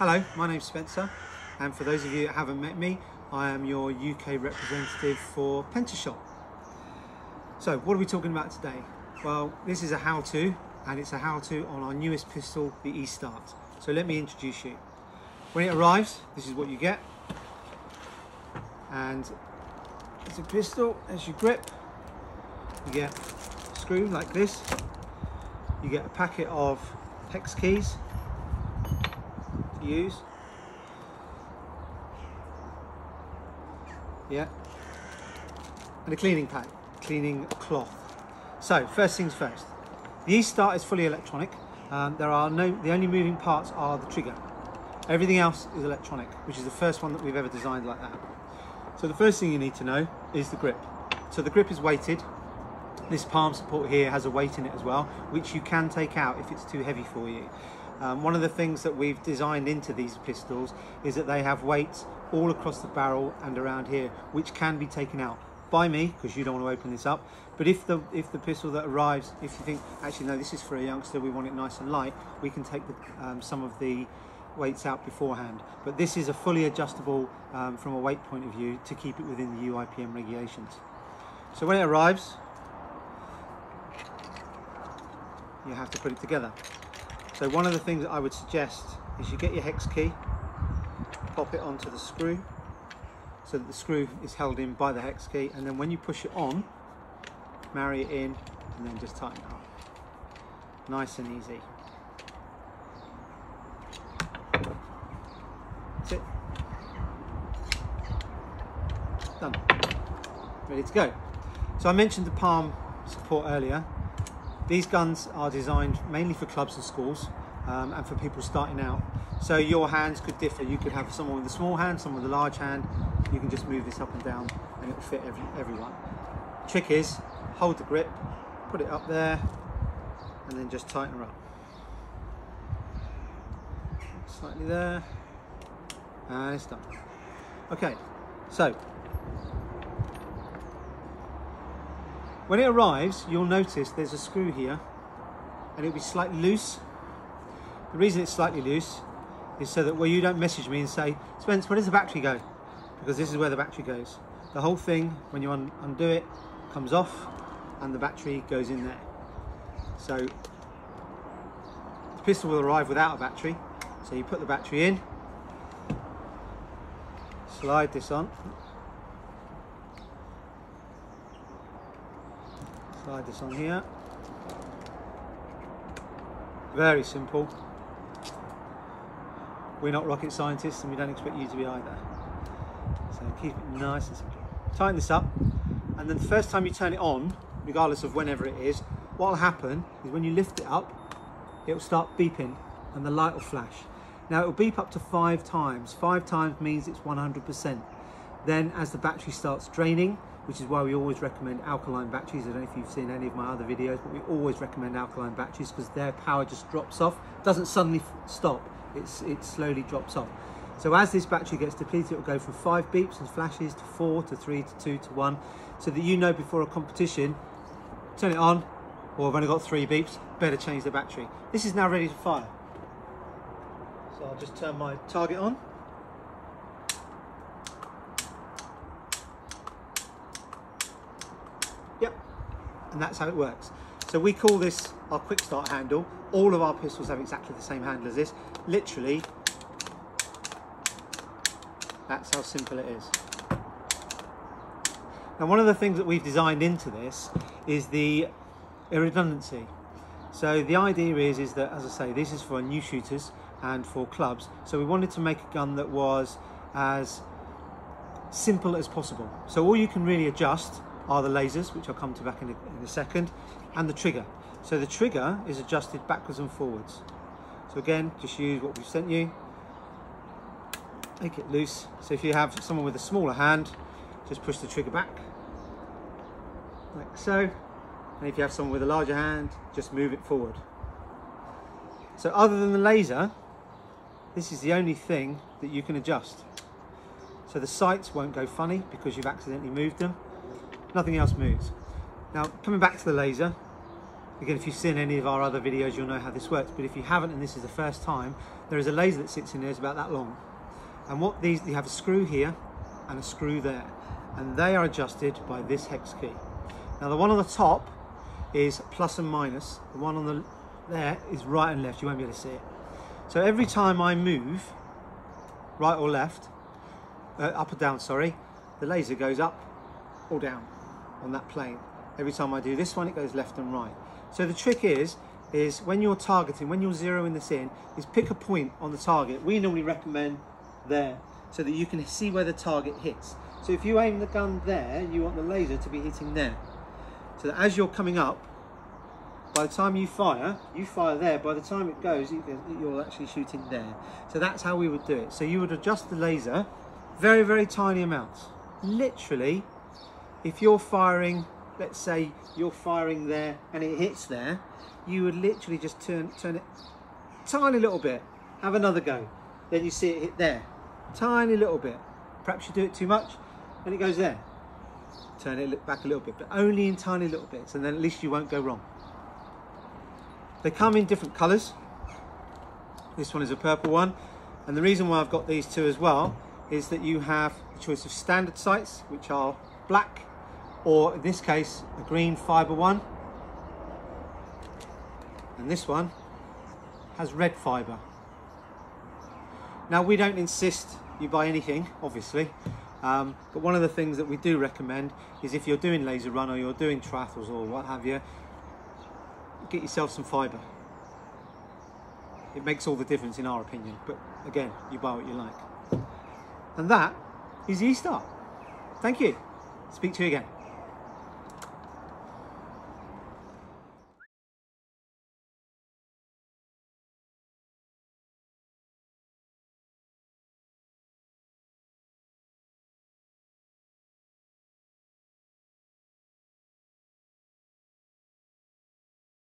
Hello, my name's Spencer, and for those of you that haven't met me, I am your UK representative for Pentashot. So what are we talking about today? Well, this is a how-to, and it's a how-to on our newest pistol, the E-Start. So let me introduce you. When it arrives, this is what you get. And it's a pistol. As you grip, you get a screw like this. You get a packet of hex keys to use. Yeah. And a cleaning pad, cleaning cloth. So first things first, the E-Start is fully electronic. The only moving parts are the trigger. Everything else is electronic, which is the first one that we've ever designed like that. So the first thing you need to know is the grip. So the grip is weighted. This palm support here has a weight in it as well, which you can take out if it's too heavy for you. One of the things that we've designed into these pistols is that they have weights all across the barrel and around here, which can be taken out by me, because you don't want to open this up. But if the pistol that arrives, if you think, actually no, this is for a youngster, we want it nice and light, we can take some of the weights out beforehand. But this is a fully adjustable from a weight point of view to keep it within the UIPM regulations. So when it arrives, you have to put it together. So one of the things that I would suggest is you get your hex key, pop it onto the screw so that the screw is held in by the hex key, and then when you push it on, marry it in and then just tighten it up. Nice and easy. That's it. Done. Ready to go. So I mentioned the palm support earlier. These guns are designed mainly for clubs and schools and for people starting out. So your hands could differ. You could have someone with a small hand, someone with a large hand. You can just move this up and down and it will fit everyone. Trick is, hold the grip, put it up there, and then just tighten her up. Slightly there, and it's done. Okay, so when it arrives, you'll notice there's a screw here, and it'll be slightly loose. The reason it's slightly loose is so that you don't message me and say, Spence, where does the battery go? Because this is where the battery goes. The whole thing, when you undo it, comes off, and the battery goes in there. So the pistol will arrive without a battery. So you put the battery in, slide this on, slide this on here. Very simple. We're not rocket scientists and we don't expect you to be either. So keep it nice and simple. Tighten this up, and then the first time you turn it on, regardless of whenever it is, what will happen is when you lift it up, it will start beeping and the light will flash. Now it will beep up to 5 times. 5 times means it's 100%. Then as the battery starts draining, which is why we always recommend alkaline batteries. I don't know if you've seen any of my other videos, but we always recommend alkaline batteries because their power just drops off. It doesn't suddenly stop, it slowly drops off. So as this battery gets depleted, it will go from 5 beeps and flashes to 4 to 3 to 2 to 1, so that you know before a competition, turn it on, or I've only got 3 beeps, better change the battery. This is now ready to fire. So I'll just turn my target on. Yep, and that's how it works. So we call this our quick start handle. All of our pistols have exactly the same handle as this. Literally, that's how simple it is. Now one of the things that we've designed into this is the redundancy. So the idea is that, as I say, this is for new shooters and for clubs. So we wanted to make a gun that was as simple as possible. So all you can really adjust are the lasers, which I'll come to back in a second, and the trigger. So the trigger is adjusted backwards and forwards. So again, just use what we've sent you. Make it loose. So if you have someone with a smaller hand, just push the trigger back, like so. And if you have someone with a larger hand, just move it forward. So other than the laser, this is the only thing that you can adjust. So the sights won't go funny because you've accidentally moved them. Nothing else moves. Now coming back to the laser, Again, if you've seen any of our other videos, you'll know how this works, but if you haven't and this is the first time, there is a laser that sits in there, it's about that long. And what these, you have a screw here and a screw there, and they are adjusted by this hex key. Now the one on the top is plus and minus, the one on the there is right and left, you won't be able to see it. So every time I move, right or left, up or down, sorry, the laser goes up or down on that plane. Every time I do this one, it goes left and right. So the trick is when you're targeting, when you're zeroing this in, is pick a point on the target. We normally recommend there, so that you can see where the target hits. So if you aim the gun there, you want the laser to be hitting there. So that as you're coming up, by the time you fire there, by the time it goes, you're actually shooting there. So that's how we would do it. So you would adjust the laser, very, very tiny amounts. Literally, if you're firing, let's say you're firing there and it hits there, you would literally just turn it tiny little bit, have another go. Then you see it hit there, tiny little bit. Perhaps you do it too much and it goes there. Turn it back a little bit, but only in tiny little bits, and then at least you won't go wrong. They come in different colours. This one is a purple one, and the reason why I've got these two as well is that you have the choice of standard sights, which are black, or in this case a green fibre one, and this one has red fibre. Now we don't insist you buy anything, obviously, but one of the things that we do recommend is if you're doing laser run or you're doing triathles or what have you, get yourself some fibre. It makes all the difference in our opinion, but again, you buy what you like. And that is the E-Start. Thank you. Speak to you again.